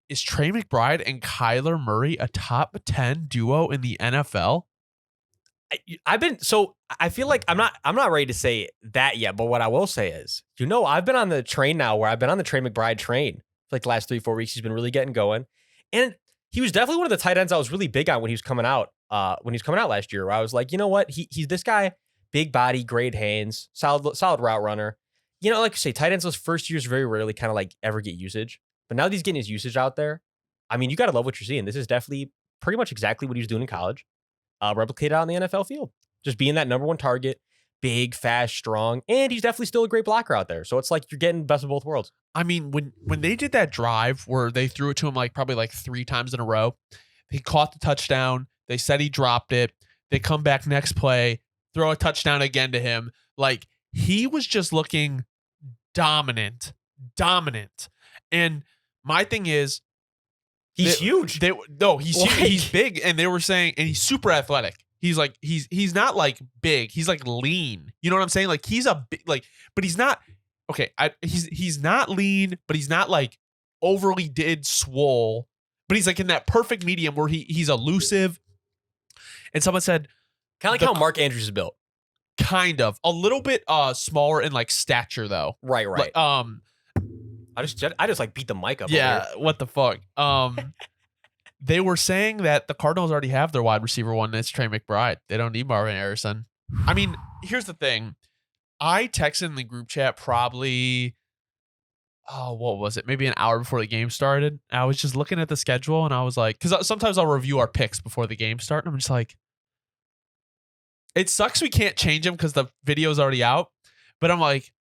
is Trey McBride and Kyler Murray a top 10 duo in the NFL? I feel like I'm not ready to say that yet, but what I will say is, I've been on the train now where I've been on the Trey McBride train for like the last 3-4 weeks. He's been really getting going. And he was definitely one of the tight ends I was really big on when he was coming out. Last year, where I was like, you know what? He's this guy, big body, great hands, solid route runner. Like I say, tight ends those first years very rarely kind of like ever get usage. But now that he's getting his usage out there, I mean, you got to love what you're seeing. This is definitely pretty much exactly what he was doing in college. Replicated out on the NFL field. Just being that number one target, big, fast, strong, and he's definitely still a great blocker out there. So it's like you're getting best of both worlds. I mean, when they did that drive where they threw it to him probably 3 times in a row, he caught the touchdown. They said he dropped it. They come back next play, throw a touchdown again to him. Like, he was just looking dominant. And my thing is, he's huge. He's big, and they were saying, and he's super athletic. He's he's not like big. He's like lean. You know what I'm saying? Like, he's a big, but he's not okay. He's not lean, but he's not like overly swole. But he's like in that perfect medium where he's elusive. And someone said, kind of like how Mark Andrews is built. Kind of a little bit smaller in like stature though. Right. I just like beat the mic up. Yeah. What the fuck? They were saying that the Cardinals already have their wide receiver one. That's Trey McBride. They don't need Marvin Harrison. I mean, here's the thing. I texted in the group chat probably, what was it? Maybe an hour before the game started. I was just looking at the schedule and I was like, because sometimes I'll review our picks before the game start. And I'm just like, it sucks we can't change them because the video's already out. But I'm like,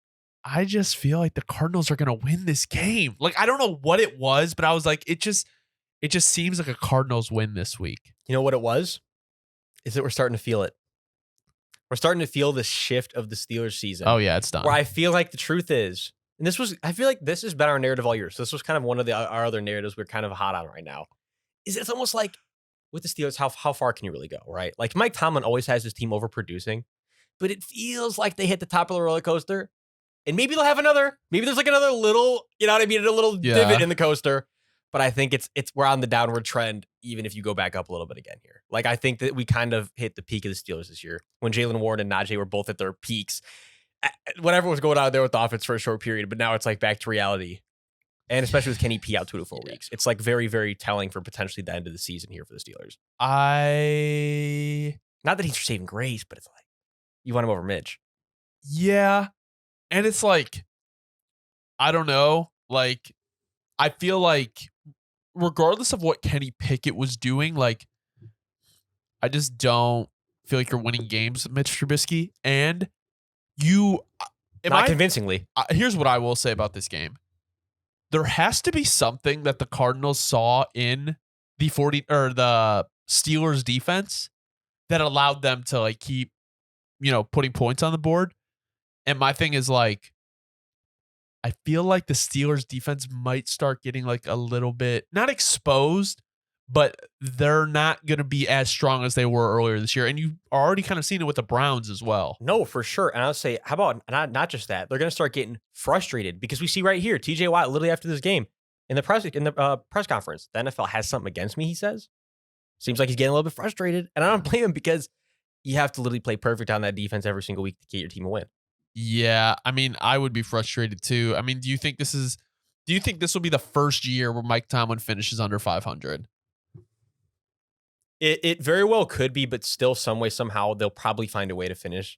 I just feel like the Cardinals are going to win this game. Like, I don't know what it was, but I was like, it just seems like a Cardinals win this week. You know what it was? Is that we're starting to feel it. We're starting to feel the shift of the Steelers season. Oh, yeah, it's done. Where I feel like the truth is, and I feel like this has been our narrative all year. So this was kind of one of our other narratives we're kind of hot on right now. Is it's almost like with the Steelers, how far can you really go, right? Like Mike Tomlin always has his team overproducing, but it feels like they hit the top of the roller coaster. And maybe they'll have maybe there's like another little, you know what I mean? A little divot in the coaster. But I think we're on the downward trend, even if you go back up a little bit again here. Like, I think that we kind of hit the peak of the Steelers this year when Jalen Warren and Najee were both at their peaks. Whatever was going on there with the offense for a short period, but now it's like back to reality. And especially with Kenny P out 2 to 4 weeks. It's like very, very telling for potentially the end of the season here for the Steelers. Not that he's saving grace, but it's like, you want him over Mitch. Yeah. And it's like, I don't know. Like, I feel like regardless of what Kenny Pickett was doing, like, I just don't feel like you're winning games with Mitch Trubisky. And convincingly. Here's what I will say about this game. There has to be something that the Cardinals saw in the Steelers defense that allowed them to like keep, putting points on the board. And my thing is like, I feel like the Steelers defense might start getting like a little bit, not exposed, but they're not going to be as strong as they were earlier this year. And you've already kind of seen it with the Browns as well. No, for sure. And I would say, how about not just that? They're going to start getting frustrated because we see right here, TJ Watt literally after this game in the press conference, the NFL has something against me, he says. Seems like he's getting a little bit frustrated. And I don't blame him because you have to literally play perfect on that defense every single week to get your team a win. Yeah, I mean, I would be frustrated too. I mean, do you think this will be the first year where Mike Tomlin finishes under 500? It very well could be, but still some way, somehow, they'll probably find a way to finish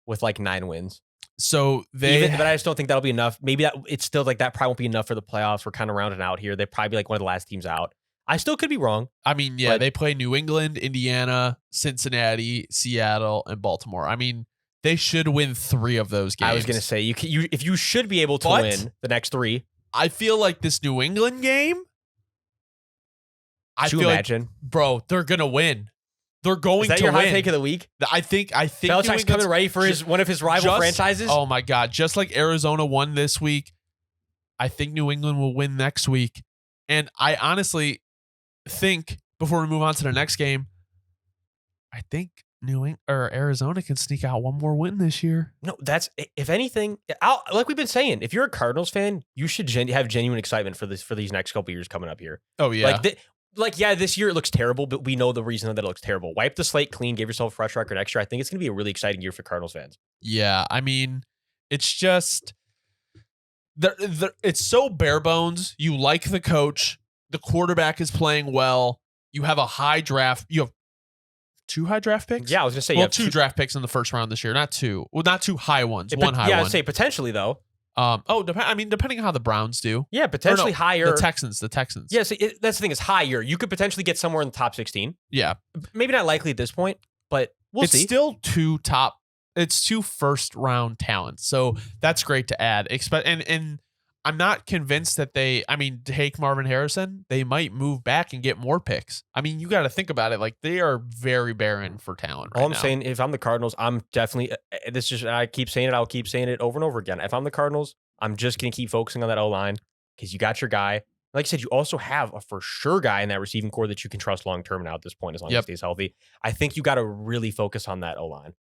with like 9 wins. So but I just don't think that'll be enough. Maybe it's still like that probably won't be enough for the playoffs. We're kind of rounding out here. They're probably like one of the last teams out. I still could be wrong. I mean, yeah, they play New England, Indiana, Cincinnati, Seattle, and Baltimore. I mean, they should win 3 of those games. I was going to say, if you should be able to win the next 3. I feel like this New England game, imagine? Like, bro, they're going to win. They're going to win. Is that your hot take of the week? I think Belichick's coming ready for one of his rival franchises? Oh, my God. Just like Arizona won this week, I think New England will win next week. And I honestly think, before we move on to the next game, I think Arizona can sneak out one more win this year. No, that's if anything. Like we've been saying, if you're a Cardinals fan, you should have genuine excitement for these next couple years coming up here. Oh yeah, this year it looks terrible, but we know the reason that it looks terrible. Wipe the slate clean, give yourself a fresh record next year. I think it's gonna be a really exciting year for Cardinals fans. Yeah, I mean, it's just it's so bare bones. You like the coach, the quarterback is playing well. You have a high draft. You have 2 high draft picks. Yeah, I was gonna say you have 2 draft picks in the first round this year. Not 2. Well, not 2 high ones. One high one. Yeah, I'd say potentially though. Depending on how the Browns do. Yeah, potentially higher. The Texans. Yeah, so that's the thing is higher. You could potentially get somewhere in the top 16. Yeah, maybe not likely at this point, but we'll see. It's still 2 first round talents, so that's great to add. And I'm not convinced that take Marvin Harrison, they might move back and get more picks. I mean, you got to think about it. Like, they are very barren for talent right All I'm now. saying, if I'm the Cardinals, I'm definitely, I keep saying it, I'll keep saying it over and over again. If I'm the Cardinals, I'm just going to keep focusing on that O-line because you got your guy. Like I said, you also have a for sure guy in that receiving core that you can trust long-term now at this point, as long as he stays healthy. I think you got to really focus on that O-line.